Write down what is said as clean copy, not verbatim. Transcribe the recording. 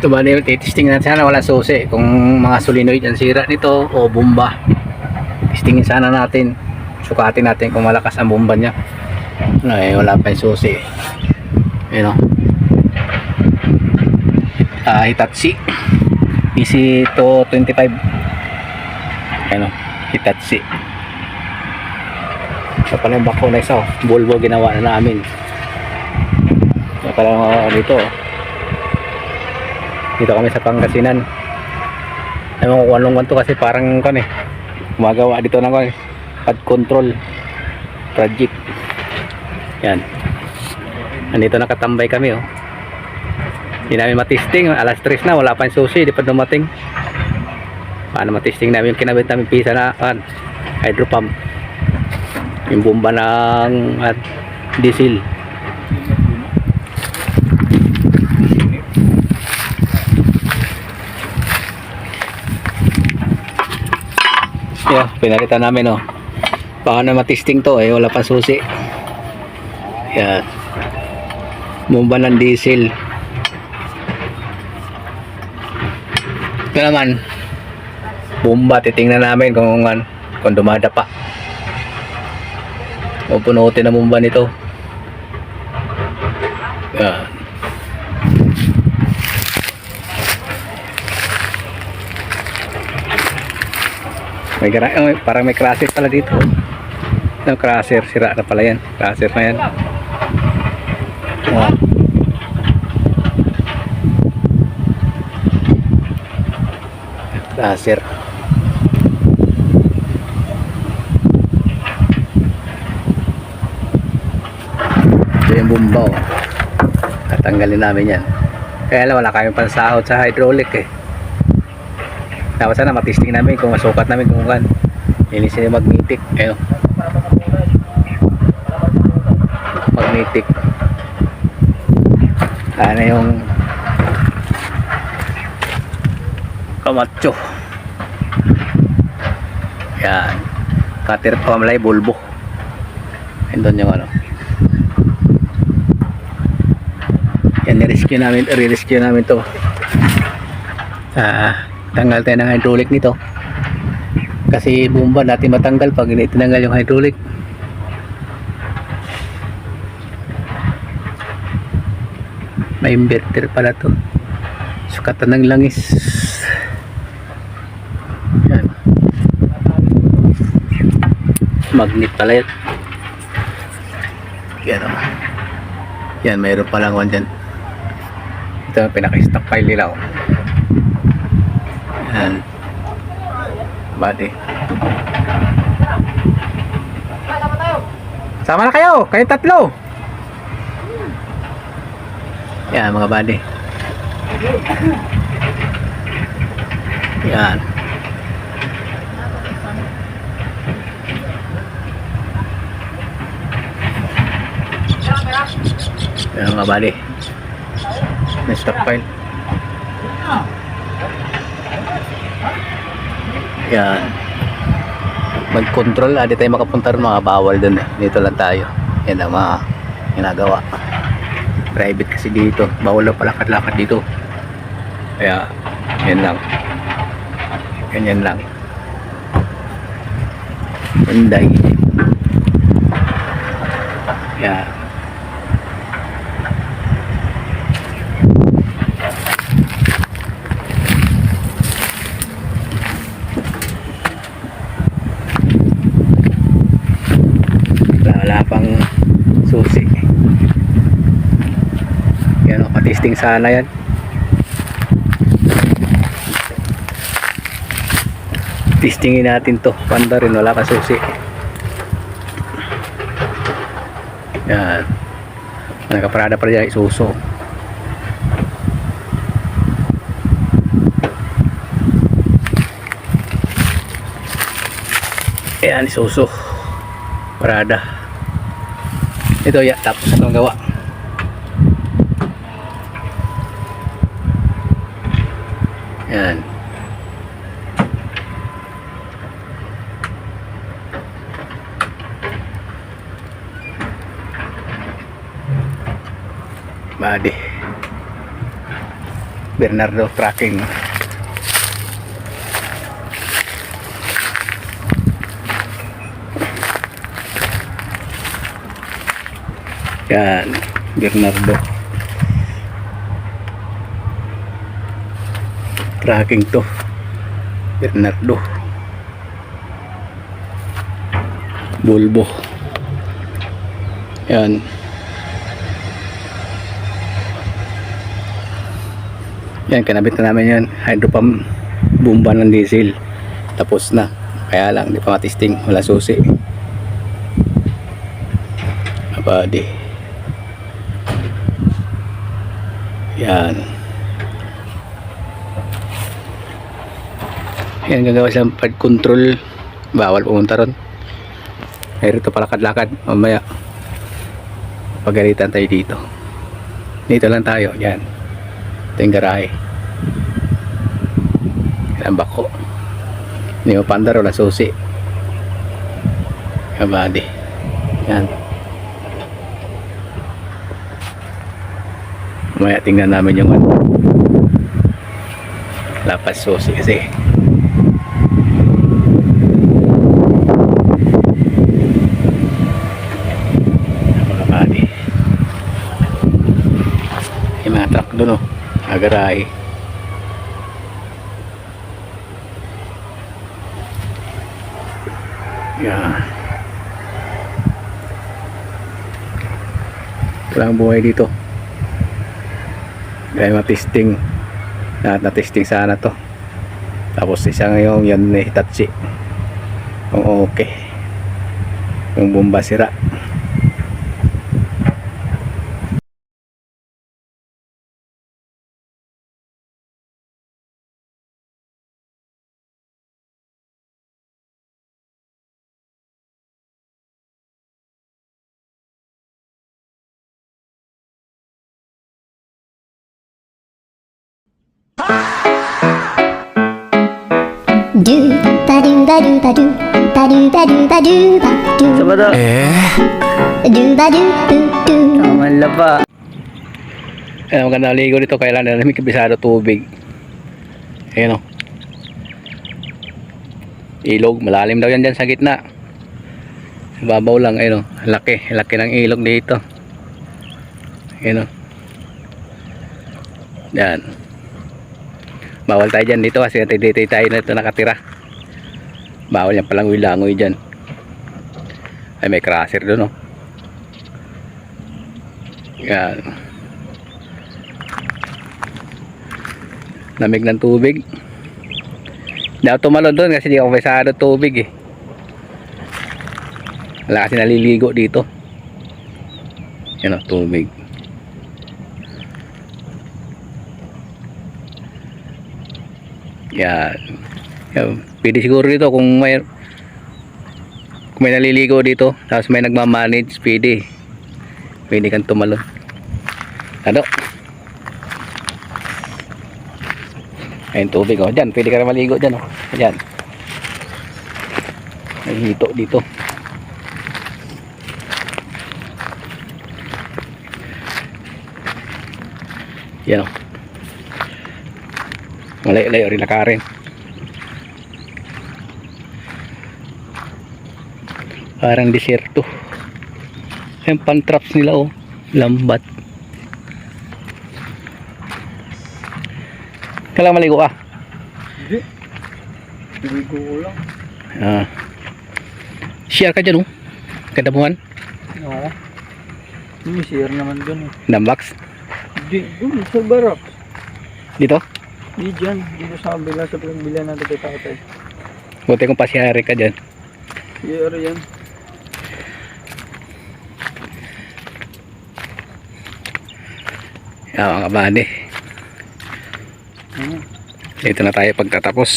Ito ba, titistingin natin sana wala susi kung mga solenoid ang sira nito o bomba. Tistingin sana natin, sukatin natin kung malakas ang bomba nya. Wala pa yung susi. Ayun o, Hitachi PC225. Ayun o, Hitachi. Ito pala yung bako na isa o, Volvo ginawa na namin. Ito pala dito o, dito kami sa Pangasinan. Ewan ko kung anong to kasi parang kan gumagawa dito ng pad control project. Yan, nandito nakatambay kami oh. Hindi namin matisting, alas 3 na, wala pa yung susi, di pa dumating. Paano matisting namin yung kinabit namin pisa na hydro pump, yung bomba ng diesel. Yeah, pinalitan namin oh. Paano matisting to wala pa susi. Yan, bomba ng diesel. Ito naman bomba, titingnan namin kung dumadapa o punutin ang bomba nito. Yan, parang may crusher pala dito. Yung crusher, sira na pala yan. Crusher na yan. Crusher. Ito yung bomba oh. Tatanggalin namin yan. Kaya lang wala kami pansahod sa hydraulic Dapat sana matisting namin kung masukat namin kung linisin yung magnetic. Ayun, magnetic. Ano yung kamacho. Yan, cutter pamalay bulbo. Ayun doon yung yan, i-rescue namin to. Tanggal tayo ng hydraulic nito kasi bomba natin matanggal pag hindi tinanggal yung hydraulic. May inverter pala to, sukatan ng langis. Yan, magnet pala yan. Yan, mayroon palang one dyan. Ito ang pinaka-stockpile nila Yan, body. Sama na kayo tatlo. Yan mga body. Yan, yan mga body. May stockpile. Yan, mag-control di tayo makapunta rin, mga bawal dun dito lang tayo. Yan ang mga ginagawa, private kasi dito, bawal na palakad-lakad dito. Kaya yan lang, ganyan lang. Hyundai. Yan, wala pang susi. Yan o, patisting sana yan. Tistingin natin to, panda rin, wala pa susi. Yan, nakaparada pa rin isuso. Yan, isuso parada. Ito ya, tapos itong gawa. Yan, body. Bernardo Tracking. Yan, Bernardo Tracking to. Bernardo Bulbo. Yan. Yan, kinabit na namin yan. Hydro pump, bomba ng diesel. Tapos na. Kaya lang, di pa matisting. Wala susi. Abadi. Yan. Yan, gagawa silang pad control. Bawal pumunta ron. Mayroon ito palakad-lakad. Mamaya. Pagalitan tayo dito. Dito lang tayo. Yan. Ito yung garahe. Ang bako. Hindi mo pandar, wala susi. Kabady. Yan. Mamaya tingnan namin yung ano. Lapas susi kasi. Kabady. Yung mga truck doon, oh. Agaray. Yeah. Walang buhay dito. Kaya matisting. Lahat na testing sana to. Tapos isa ngayong yan na Hitachi. Kung okay. Yung bomba sira. Do ba do ba do ba do ba do ba do ba do ba do. Sa ba daw? Do ba do do do. Naman laba. Ayan, maganda ligo dito. Kailangan na may kabisado tubig. Ayan, o. Ilog. Malalim daw yan dyan sa gitna. Babaw lang. Ayan, o. Laki. Laki ng ilog dito. Ayan, o. Yan. Bawal tayo dyan dito kasi dito tayo na ito nakatira. Bawal yan palang wilangoy dyan. Ay, may crusher doon, o. Yan. Lamig ng tubig. Hindi ako tumalon doon kasi di ako pesado tubig eh. Wala kasi naliligo dito. Yan o, tubig. Yan. Yan. Pwede siguro dito kung may naliligo dito tapos may nagmamanage, pwede kang tumalon. Ano? Ayun tubig, oh. Diyan, pwede ka na maligo dyan, oh. Diyan. May hito dito. Yan, oh. Malayo-layo rin lakarin. Parang desierto. Yung pan-traps nila, oh. Lambat. Kailangan maligo ka? Hindi. Maligo ko lang. Share ka dyan, oh. Kadabuhan. Oo. May share naman dun eh. Dambox. Di, dun sa barak. Dito. Di dyan. Dito sa kabila sa pinagbilihan natin kay tatay. Buti kung pasyari ka dyan. Share yan. Yan mga kabady. Dito na tayo pagtatapos.